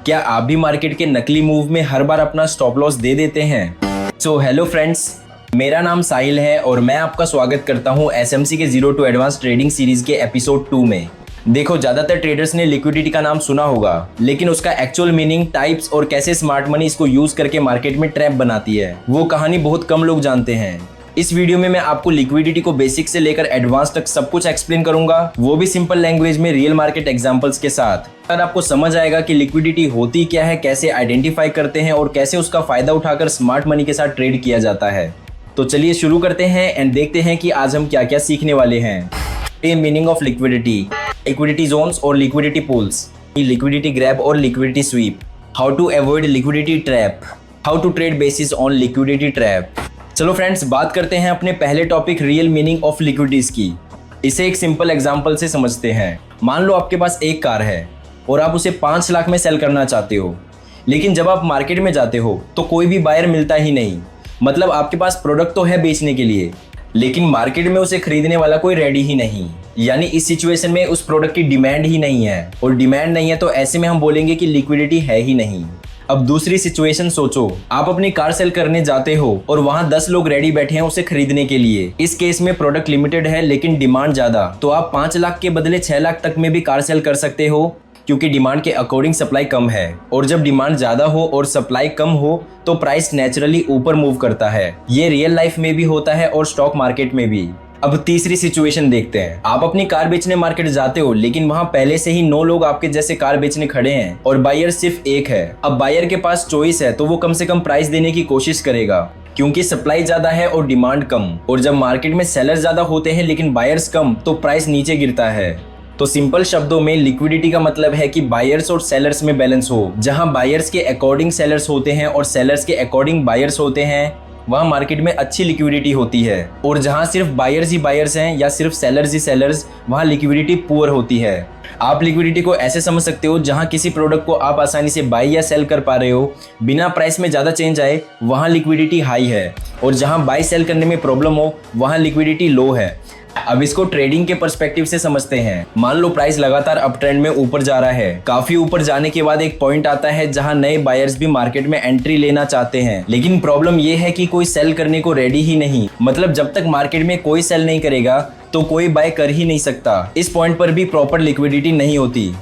क्या आप भी मार्केट के नकली मूव में हर बार अपना स्टॉप लॉस दे देते हैं? सो हेलो फ्रेंड्स, मेरा नाम साहिल है और मैं आपका स्वागत करता हूं एसएमसी के zero to advance trading series के एपिसोड 2 में। देखो, ज्यादातर ट्रेडर्स ने लिक्विडिटी का नाम सुना होगा, लेकिन उसका एक्चुअल मीनिंग, टाइप्स और कैसे स्मार्ट मनी इसको यूज करके मार्केट में ट्रैप बनाती है, वो कहानी बहुत कम लोग जानते हैं। इस वीडियो में मैं आपको लिक्विडिटी को बेसिक से लेकर एडवांस तक सब कुछ एक्सप्लेन करूंगा, वो भी सिंपल लैंग्वेज में रियल मार्केट एग्जांपल्स के साथ। अगर आपको समझ आएगा कि लिक्विडिटी होती क्या है, कैसे आइडेंटिफाई करते हैं और कैसे उसका फायदा उठाकर स्मार्ट मनी के साथ ट्रेड किया जाता है, तो चलिए शुरू करते हैं एंड देखते हैं कि आज हम क्या क्या सीखने वाले हैं। Meaning of liquidity, liquidity zones और लिक्विडिटी पूल्स, लिक्विडिटी ग्रैब और liquidity sweep, how to avoid liquidity trap, how to trade basis on liquidity trap. चलो फ्रेंड्स, बात करते हैं अपने पहले topic real meaning of liquidities की। इसे एक सिंपल एग्जांपल से समझते हैं। मान लो आपके पास एक कार है और आप उसे 5 लाख में सेल करना चाहते हो, लेकिन जब आप मार्केट में जाते हो तो कोई भी बायर मिलता ही नहीं। मतलब आपके पास प्रोडक्ट तो है बेचने के लिए, लेकिन मार्केट में उसे खरीदने वाला कोई रेडी ही नहीं। यानी इस सिचुएशन में उस प्रोडक्ट की डिमांड ही नहीं है, और डिमांड नहीं है तो ऐसे में हम बोलेंगे कि लिक्विडिटी है ही नहीं। अब दूसरी सिचुएशन सोचो, आप अपनी कार सेल करने जाते हो और वहां 10 लोग रेडी बैठे हैं उसे खरीदने के लिए। इस केस में प्रोडक्ट लिमिटेड है लेकिन डिमांड ज्यादा, तो आप 5 लाख के बदले 6 लाख तक में भी कार सेल कर सकते हो, क्योंकि डिमांड के अकॉर्डिंग सप्लाई कम है। और जब डिमांड ज्यादा हो और सप्लाई कम हो तो प्राइस नेचुरली ऊपर मूव करता है। ये रियल लाइफ में भी होता है और स्टॉक मार्केट में भी। अब तीसरी सिचुएशन देखते हैं। आप अपनी कार बेचने मार्केट जाते हो, लेकिन वहां पहले से ही 9 लोग आपके जैसे कार बेचने खड़े हैं और बायर सिर्फ एक है। अब बायर के पास चॉइस है तो वो कम से कम प्राइस देने की कोशिश करेगा, क्योंकि सप्लाई ज्यादा है और डिमांड कम। और जब मार्केट में सेलर ज्यादा होते हैं लेकिन बायर्स कम, तो प्राइस नीचे गिरता है। तो सिंपल शब्दों में लिक्विडिटी का मतलब है कि बायर्स और सेलर्स में बैलेंस हो। जहां बायर्स के अकॉर्डिंग सेलर्स होते हैं और सेलर्स के अकॉर्डिंग बायर्स होते हैं, वहाँ मार्केट में अच्छी लिक्विडिटी होती है। और जहाँ सिर्फ बायर्स ही बायर्स हैं या सिर्फ सेलर्स ही सेलर्स, वहाँ लिक्विडिटी पुअर होती है। आप लिक्विडिटी को ऐसे समझ सकते हो, जहाँ किसी प्रोडक्ट को आप आसानी से बाय या सेल कर पा रहे हो बिना प्राइस में ज़्यादा चेंज आए, वहाँ लिक्विडिटी हाई है। और जहाँ बाय सेल करने में प्रॉब्लम हो, वहाँ लिक्विडिटी लो है। अब इसको ट्रेडिंग के पर्सपेक्टिव से समझते हैं। मान लो प्राइस लगातार अप ट्रेंड में ऊपर जा रहा है। काफी ऊपर जाने के बाद एक पॉइंट आता है जहां नए बायर्स भी मार्केट में एंट्री लेना चाहते हैं, लेकिन प्रॉब्लम ये है कि कोई सेल करने को रेडी ही नहीं। मतलब जब तक मार्केट में कोई सेल नहीं करेगा तो कोई बाय कर ही नहीं सकता। इस पॉइंट पर भी प्रॉपर लिक्विडिटी नहीं होती।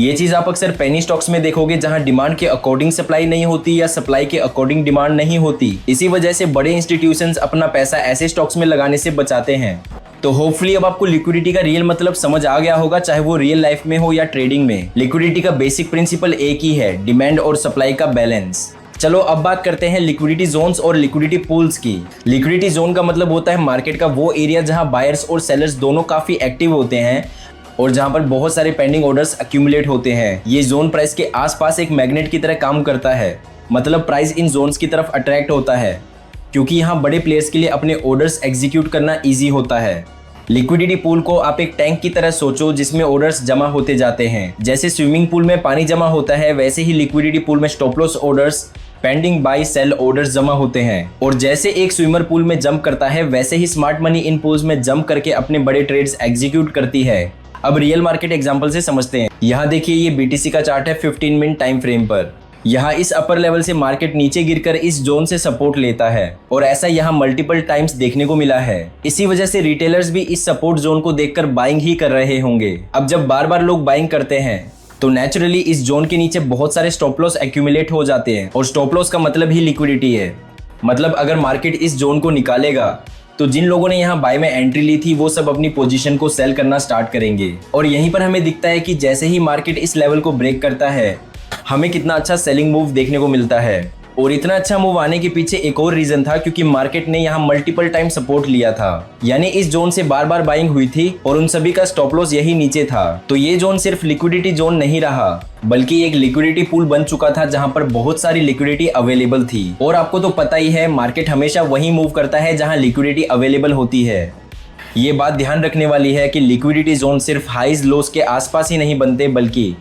ये चीज आप अक्सर पेनी स्टॉक्स में देखोगे, जहां डिमांड के अकॉर्डिंग सप्लाई नहीं होती या सप्लाई के अकॉर्डिंग डिमांड नहीं होती। इसी वजह से बड़े इंस्टीट्यूशंस अपना पैसा ऐसे स्टॉक्स में लगाने से बचाते हैं। तो होपफुली अब आपको लिक्विडिटी का रियल मतलब समझ आ गया होगा, चाहे वो रियल लाइफ में हो या ट्रेडिंग में। लिक्विडिटी का बेसिक प्रिंसिपल एक ही है, डिमांड और सप्लाई का बैलेंस। चलो अब बात करते हैं लिक्विडिटी जोन्स और लिक्विडिटी पूल्स की। लिक्विडिटी जोन का मतलब होता है मार्केट का वो एरिया जहां बायर्स और सेलर्स दोनों काफी एक्टिव होते हैं और जहां पर बहुत सारे पेंडिंग ऑर्डर्स अक्यूमुलेट होते हैं। ये जोन प्राइस के आसपास एक मैग्नेट की तरह काम करता है। मतलब प्राइस इन जोन्स की तरफ अट्रैक्ट होता है, क्योंकि यहाँ बड़े प्लेयर्स के लिए अपने ऑर्डर्स एग्जीक्यूट करना ईजी होता है। लिक्विडिटी पूल को आप एक टैंक की तरह सोचो, जिसमें ऑर्डर्स जमा होते जाते हैं। जैसे स्विमिंग पूल में पानी जमा होता है, वैसे ही लिक्विडिटी पूल में stop loss orders, pending buy sell orders जमा होते हैं। और जैसे एक स्विमर पूल में जंप करता है, वैसे ही स्मार्ट मनी इन पूल्स में जंप करके अपने बड़े ट्रेड्स एग्जीक्यूट करती है। अब रियल मार्केट एग्जांपल से समझते हैं। यहाँ देखिए, ये बीटीसी का चार्ट है 15 मिनट टाइम फ्रेम पर। यहाँ इस अपर लेवल से मार्केट नीचे गिरकर इस जोन से सपोर्ट लेता है, और ऐसा यहाँ मल्टीपल टाइम्स देखने को मिला है। इसी वजह से रिटेलर्स भी इस सपोर्ट जोन को देखकर बाइंग ही कर रहे होंगे। अब जब बार बार लोग बाइंग करते हैं तो नेचुरली इस जोन के नीचे बहुत सारे स्टॉप लॉस एक्यूमुलेट हो जाते हैं, और स्टॉप लॉस का मतलब ही लिक्विडिटी है। मतलब अगर मार्केट इस जोन को निकालेगा तो जिन लोगों ने यहाँ बाय में एंट्री ली थी वो सब अपनी पोजीशन को सेल करना स्टार्ट करेंगे। और यहीं पर हमें दिखता है कि जैसे ही मार्केट इस लेवल को ब्रेक करता है, हमें कितना अच्छा सेलिंग मूव देखने को मिलता है। और इतना अच्छा मूव आने के पीछे एक और रीजन था, क्योंकि मार्केट ने यहाँ मल्टीपल टाइम सपोर्ट लिया था। यानी इस जोन से बार बार बाइंग हुई थी और उन सभी का स्टॉप लॉस यही नीचे था। तो ये जोन सिर्फ लिक्विडिटी जोन नहीं रहा, बल्कि एक लिक्विडिटी पूल बन चुका था जहां पर बहुत सारी लिक्विडिटी अवेलेबल थी। और आपको तो पता ही है, मार्केट हमेशा वही मूव करता है जहां लिक्विडिटी अवेलेबल होती है। ये बात ध्यान रखने वाली है कि लिक्विडिटी जोन सिर्फ हाइज लोस के आसपास ही नहीं बनते, बल्कि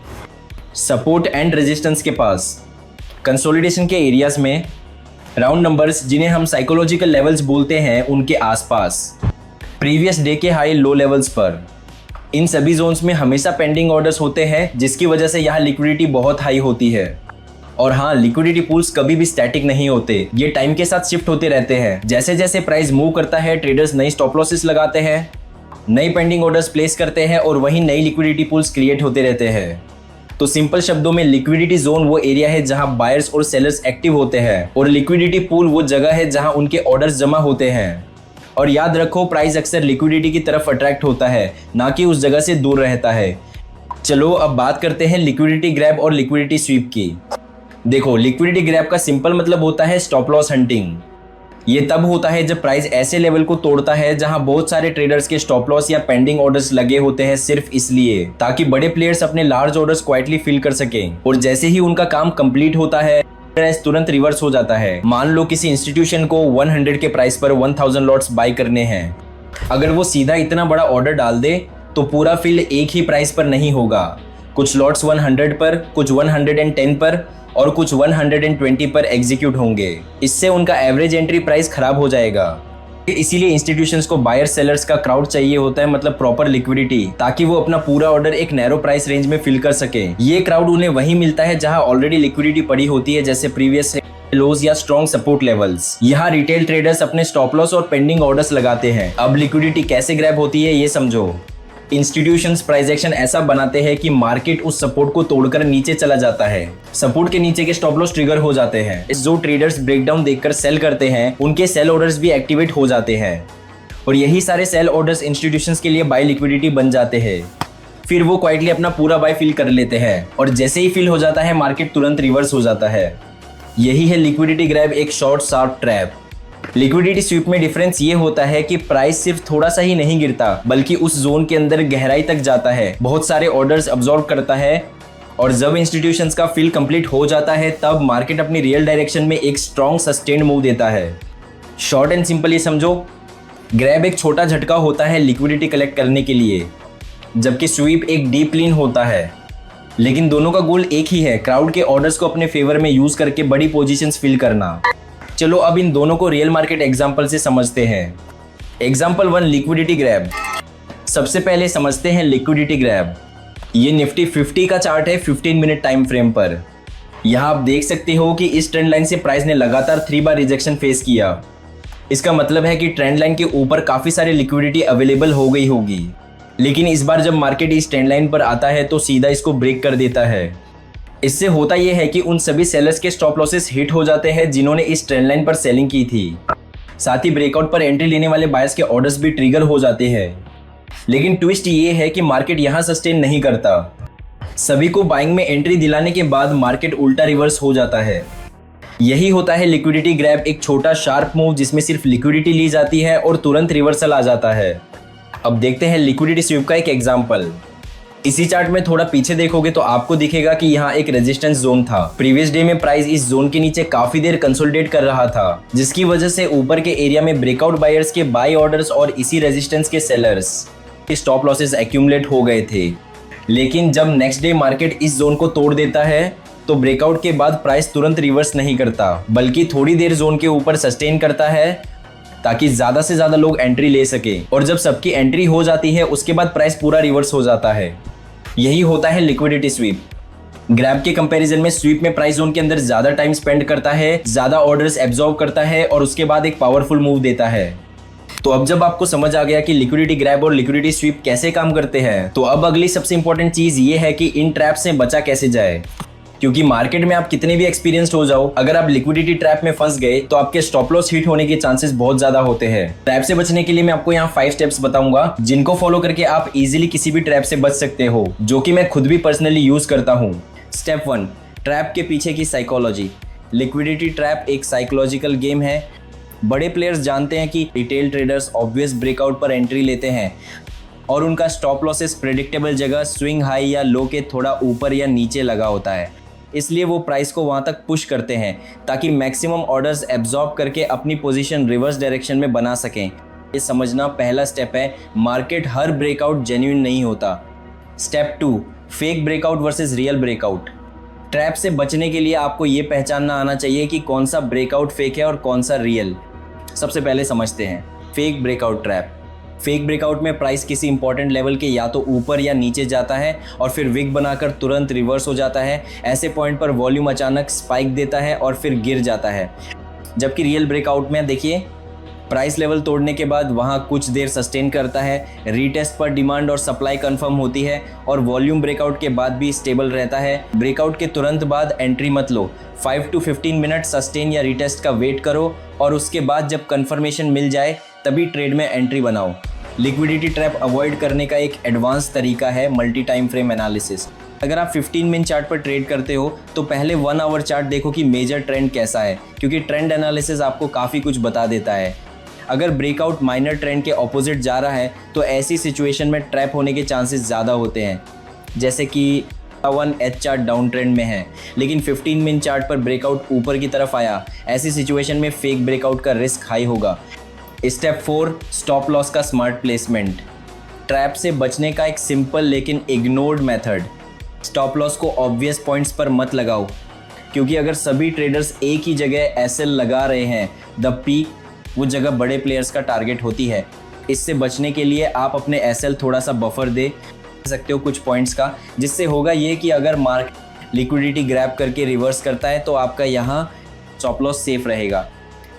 सपोर्ट एंड रेजिस्टेंस के पास, कंसोलिडेशन के एरियाज में, राउंड नंबर्स जिन्हें हम साइकोलॉजिकल लेवल्स बोलते हैं उनके आसपास, प्रीवियस डे के हाई लो लेवल्स पर, इन सभी जोन्स में हमेशा पेंडिंग ऑर्डर्स होते हैं, जिसकी वजह से यहाँ लिक्विडिटी बहुत हाई होती है। और हाँ, लिक्विडिटी पूल्स कभी भी स्टैटिक नहीं होते, ये टाइम के साथ शिफ्ट होते रहते हैं। जैसे जैसे प्राइस मूव करता है, ट्रेडर्स नई स्टॉप लॉसेस लगाते हैं, नई पेंडिंग ऑर्डर्स प्लेस करते हैं और वही नई लिक्विडिटी पूल्स क्रिएट होते रहते हैं। तो सिंपल शब्दों में लिक्विडिटी जोन वो एरिया है जहां बायर्स और सेलर्स एक्टिव होते हैं और लिक्विडिटी पूल वो जगह है जहां उनके ऑर्डर्स जमा होते हैं। और याद रखो, प्राइस अक्सर लिक्विडिटी की तरफ अट्रैक्ट होता है, ना कि उस जगह से दूर रहता है। चलो अब बात करते हैं लिक्विडिटी ग्रैब और लिक्विडिटी स्वीप की। देखो, लिक्विडिटी ग्रैब का सिंपल मतलब होता है स्टॉप लॉस हंटिंग। ये तब होता है जब प्राइस ऐसे लेवल को तोड़ता है जहां बहुत सारे ट्रेडर्स के स्टॉप लॉस या पेंडिंग ऑर्डर्स लगे होते हैं, सिर्फ इसलिए ताकि बड़े प्लेयर्स अपने लार्ज ऑर्डर्स क्वाइटली फिल कर सकें। और जैसे ही उनका काम कंप्लीट होता है, प्राइस तुरंत रिवर्स हो जाता है। मान लो किसी इंस्टीट्यूशन को 100 के प्राइस पर 1000 लॉट्स बाय करने हैं। अगर वो सीधा इतना बड़ा ऑर्डर डाल दे तो पूरा फिल एक ही प्राइस पर नहीं होगा। कुछ लॉट्स 100 पर, कुछ 110 पर और कुछ 120 पर एग्जीक्यूट होंगे। इससे उनका एवरेज एंट्री प्राइस खराब हो जाएगा। इसीलिए इंस्टीट्यूशंस को बायर सेलर्स का क्राउड चाहिए होता है, मतलब प्रॉपर लिक्विडिटी, ताकि वो अपना पूरा ऑर्डर एक नैरो प्राइस रेंज में फिल कर सके। ये क्राउड उन्हें वहीं मिलता है जहां ऑलरेडी लिक्विडिटी पड़ी होती है, जैसे प्रीवियस लोज या स्ट्रॉन्ग सपोर्ट लेवल्स। यहाँ रिटेल ट्रेडर्स अपने स्टॉप लॉस और पेंडिंग ऑर्डर्स लगाते हैं। अब लिक्विडिटी कैसे ग्रैब होती है ये समझो। इंस्टीट्यूशंस प्राइस एक्शन ऐसा बनाते हैं कि मार्केट उस सपोर्ट को तोड़कर नीचे चला जाता है। सपोर्ट के नीचे के स्टॉप लॉस ट्रिगर हो जाते हैं। जो ट्रेडर्स ब्रेकडाउन देखकर सेल करते हैं, उनके सेल ऑर्डर्स भी एक्टिवेट हो जाते हैं और यही सारे सेल ऑर्डर्स इंस्टीट्यूशंस के लिए बाय लिक्विडिटी बन जाते हैं। फिर वो क्वाइटली अपना पूरा बाय फिल कर लेते हैं और जैसे ही फिल हो जाता है, मार्केट तुरंत रिवर्स हो जाता है। यही है लिक्विडिटी ग्रैब, एक short sharp trap. Liquidity SVEEP में डिफरेंस ये होता है कि प्राइस सिर्फ थोड़ा सा ही नहीं गिरता, बल्कि उस जोन के अंदर गहराई तक जाता है, बहुत सारे ऑर्डर्स अब्सॉर्ब करता है और जब इंस्टीट्यूशंस का फिल कंप्लीट हो जाता है, तब मार्केट अपनी रियल डायरेक्शन में एक स्ट्रॉन्ग सस्टेन्ड मूव देता है। शॉर्ट एंड सिंपल ये समझो, ग्रैब एक छोटा झटका होता है लिक्विडिटी कलेक्ट करने के लिए, जबकि स्वीप एक डीप लीन होता है। लेकिन दोनों का गोल एक ही है, क्राउड के ऑर्डर्स को अपने फेवर में यूज करके बड़ी पोजीशंस फिल करना। चलो अब इन दोनों को रियल मार्केट एग्जांपल से समझते हैं। Example 1, liquidity grab. सबसे पहले समझते हैं लिक्विडिटी ग्रैब। ये निफ्टी 50 का चार्ट है 15 मिनट टाइम फ्रेम पर। यहाँ आप देख सकते हो कि इस ट्रेंड लाइन से प्राइस ने लगातार 3 बार रिजेक्शन फेस किया। इसका मतलब है कि ट्रेंड लाइन के ऊपर काफी सारी लिक्विडिटी अवेलेबल हो गई होगी, लेकिन इस बार जब मार्केट इस ट्रेंड लाइन पर आता है तो सीधा इसको ब्रेक कर देता है। इससे होता यह है कि उन सभी सेलर्स के स्टॉप लॉसेस हिट हो जाते हैं जिन्होंने इस ट्रेंड लाइन पर सेलिंग की थी। साथ ही ब्रेकआउट पर एंट्री लेने वाले बायर्स के ऑर्डर्स भी ट्रिगर हो जाते हैं। लेकिन ट्विस्ट ये है कि मार्केट यहाँ सस्टेन नहीं करता। सभी को बाइंग में एंट्री दिलाने के बाद मार्केट उल्टा रिवर्स हो जाता है। यही होता है लिक्विडिटी ग्रैब, एक छोटा शार्प मूव जिसमें सिर्फ लिक्विडिटी ली जाती है और तुरंत रिवर्सल आ जाता है। अब देखते हैं लिक्विडिटी स्वीप का एक एग्जाम्पल। इसी चार्ट में थोड़ा पीछे देखोगे तो आपको दिखेगा कि यहाँ एक रेजिस्टेंस जोन था। प्रीवियस डे में प्राइस इस जोन के नीचे काफी देर कंसोलिडेट कर रहा था, जिसकी वजह से ऊपर के एरिया में ब्रेकआउट बायर्स के बाय ऑर्डर्स और इसी रेजिस्टेंस के सेलर्स के स्टॉप लॉसेस एक्यूमुलेट हो गए थे। लेकिन जब नेक्स्ट डे मार्केट इस जोन को तोड़ देता है तो ब्रेकआउट के बाद प्राइस तुरंत रिवर्स नहीं करता, बल्कि थोड़ी देर जोन के ऊपर सस्टेन करता है ताकि ज्यादा से ज्यादा लोग एंट्री ले सके। और जब सबकी एंट्री हो जाती है उसके बाद प्राइस पूरा रिवर्स हो जाता है। यही होता है लिक्विडिटी स्वीप। ग्रैब के कंपैरिजन में स्वीप में प्राइस जोन के अंदर ज्यादा टाइम स्पेंड करता है, ज्यादा ऑर्डर्स एब्जॉर्ब करता है और उसके बाद एक पावरफुल मूव देता है। तो अब जब आपको समझ आ गया कि लिक्विडिटी ग्रैब और लिक्विडिटी स्वीप कैसे काम करते हैं, तो अब अगली सबसे इंपॉर्टेंट चीज ये है कि इन ट्रैप से बचा कैसे जाए। क्योंकि मार्केट में आप कितने भी एक्सपीरियंस्ड हो जाओ, अगर आप लिक्विडिटी ट्रैप में फंस गए तो आपके स्टॉप लॉस हिट होने के चांसेस बहुत ज्यादा होते हैं। ट्रैप से बचने के लिए मैं आपको यहाँ 5 स्टेप्स बताऊंगा, जिनको फॉलो करके आप इजीली किसी भी ट्रैप से बच सकते हो, जो कि मैं खुद भी पर्सनली यूज करता हूँ। स्टेप 1, ट्रैप के पीछे की साइकोलॉजी। लिक्विडिटी ट्रैप एक साइकोलॉजिकल गेम है। बड़े प्लेयर्स जानते हैं कि रिटेल ट्रेडर्स ऑब्वियस ब्रेकआउट पर एंट्री लेते हैं और उनका स्टॉप लॉसेस प्रेडिक्टेबल जगह स्विंग हाई या लो के थोड़ा ऊपर या नीचे लगा होता है। इसलिए वो प्राइस को वहां तक पुश करते हैं ताकि मैक्सिमम ऑर्डर्स एब्जॉर्ब करके अपनी पोजीशन रिवर्स डायरेक्शन में बना सकें। ये समझना पहला स्टेप है। मार्केट हर ब्रेकआउट जेन्युइन नहीं होता। Step 2, fake breakout versus real breakout. Trap से बचने के लिए आपको ये पहचानना आना चाहिए कि कौन सा ब्रेकआउट फेक है और कौन सा रियल। सबसे पहले समझते हैं fake breakout trap. Fake breakout में प्राइस किसी इंपॉर्टेंट लेवल के या तो ऊपर या नीचे जाता है और फिर विक बनाकर तुरंत रिवर्स हो जाता है। ऐसे पॉइंट पर वॉल्यूम अचानक स्पाइक देता है और फिर गिर जाता है। जबकि रियल ब्रेकआउट में देखिए, प्राइस लेवल तोड़ने के बाद वहाँ कुछ देर सस्टेन करता है, रीटेस्ट पर डिमांड और सप्लाई कंफर्म होती है और वॉल्यूम ब्रेकआउट के बाद भी स्टेबल रहता है। ब्रेकआउट के तुरंत बाद एंट्री मत लो, 5 to 15 मिनट सस्टेन या रीटेस्ट का वेट करो और उसके बाद जब कंफर्मेशन मिल जाए तभी ट्रेड में एंट्री बनाओ। लिक्विडिटी ट्रैप अवॉइड करने का एक एडवांस तरीका है मल्टी टाइम फ्रेम एनालिसिस। अगर आप 15 मिनट चार्ट पर ट्रेड करते हो तो पहले 1 आवर चार्ट देखो कि मेजर ट्रेंड कैसा है, क्योंकि ट्रेंड एनालिसिस आपको काफ़ी कुछ बता देता है। अगर ब्रेकआउट माइनर ट्रेंड के ऑपोजिट जा रहा है तो ऐसी सिचुएशन में ट्रैप होने के चांसेस ज़्यादा होते हैं। जैसे कि 1H चार्ट डाउन ट्रेंड में है लेकिन 15 मिनट चार्ट पर ब्रेकआउट ऊपर की तरफ आया, ऐसी सिचुएशन में फेक ब्रेकआउट का रिस्क हाई होगा। स्टेप 4, स्टॉप लॉस का स्मार्ट प्लेसमेंट। ट्रैप से बचने का एक सिंपल लेकिन इग्नोर्ड मेथड, स्टॉप लॉस को ऑब्वियस पॉइंट्स पर मत लगाओ, क्योंकि अगर सभी ट्रेडर्स एक ही जगह एसएल लगा रहे हैं, द पीक वो जगह बड़े प्लेयर्स का टारगेट होती है। इससे बचने के लिए आप अपने एसएल थोड़ा सा बफर दे सकते हो कुछ पॉइंट्स का, जिससे होगा ये कि अगर मार्केट लिक्विडिटी ग्रैब करके रिवर्स करता है तो आपका यहाँ स्टॉप लॉस सेफ रहेगा।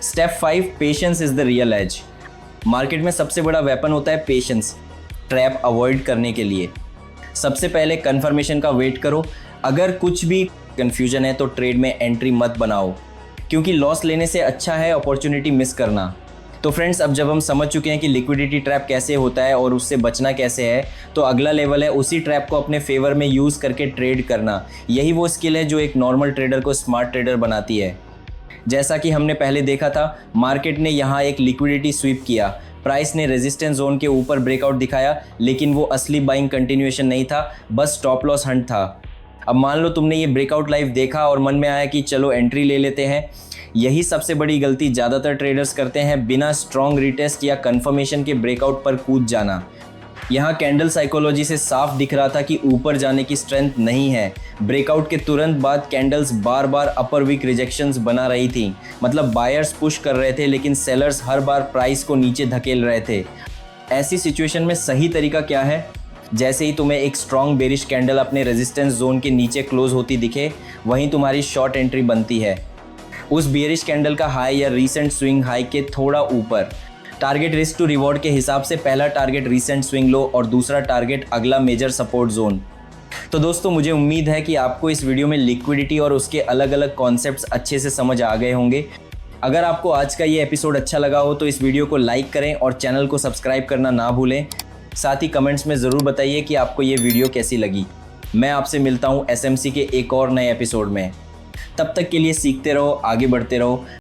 Step 5, patience is the real edge. Market में सबसे बड़ा वेपन होता है पेशेंस, ट्रैप अवॉइड करने के लिए। सबसे पहले कंफर्मेशन का वेट करो। अगर कुछ भी कन्फ्यूजन है तो ट्रेड में एंट्री मत बनाओ, क्योंकि लॉस लेने से अच्छा है अपॉर्चुनिटी मिस करना। तो फ्रेंड्स, अब जब हम समझ चुके हैं कि लिक्विडिटी ट्रैप कैसे होता है और उससे बचना कैसे है, तो अगला लेवल है उसी ट्रैप को अपने फेवर में यूज़ करके ट्रेड करना। यही वो स्किल है जो एक नॉर्मल ट्रेडर को स्मार्ट ट्रेडर बनाती है। जैसा कि हमने पहले देखा था, मार्केट ने यहाँ एक लिक्विडिटी स्वीप किया, प्राइस ने रेजिस्टेंस जोन के ऊपर ब्रेकआउट दिखाया, लेकिन वो असली बाइंग कंटिन्यूएशन नहीं था, बस स्टॉप लॉस हंट था। अब मान लो तुमने ये ब्रेकआउट लाइव देखा और मन में आया कि चलो एंट्री ले लेते हैं। यही सबसे बड़ी गलती ज़्यादातर ट्रेडर्स करते हैं, बिना स्ट्रॉन्ग रिटेस्ट या कंफर्मेशन के ब्रेकआउट पर कूद जाना। यहाँ कैंडल साइकोलॉजी से साफ दिख रहा था कि ऊपर जाने की स्ट्रेंथ नहीं है। ब्रेकआउट के तुरंत बाद कैंडल्स बार बार अपर वीक रिजेक्शंस बना रही थी, मतलब बायर्स पुश कर रहे थे लेकिन सेलर्स हर बार प्राइस को नीचे धकेल रहे थे। ऐसी सिचुएशन में सही तरीका क्या है? जैसे ही तुम्हें एक स्ट्रॉन्ग बेरिश कैंडल अपने रेजिस्टेंस जोन के नीचे क्लोज होती दिखे, वहीं तुम्हारी शॉर्ट एंट्री बनती है। उस बेरिश कैंडल का हाई या रीसेंट स्विंग हाई के थोड़ा ऊपर। टारगेट रिस्क टू रिवॉर्ड के हिसाब से पहला टारगेट रीसेंट स्विंग लो और दूसरा टारगेट अगला मेजर सपोर्ट जोन। तो दोस्तों, मुझे उम्मीद है कि आपको इस वीडियो में लिक्विडिटी और उसके अलग अलग कॉन्सेप्ट्स अच्छे से समझ आ गए होंगे। अगर आपको आज का ये एपिसोड अच्छा लगा हो तो इस वीडियो को लाइक करें और चैनल को सब्सक्राइब करना ना भूलें। साथ ही कमेंट्स में ज़रूर बताइए कि आपको ये वीडियो कैसी लगी। मैं आपसे मिलता हूँ एसएमसी के एक और नए एपिसोड में। तब तक के लिए सीखते रहो, आगे बढ़ते रहो।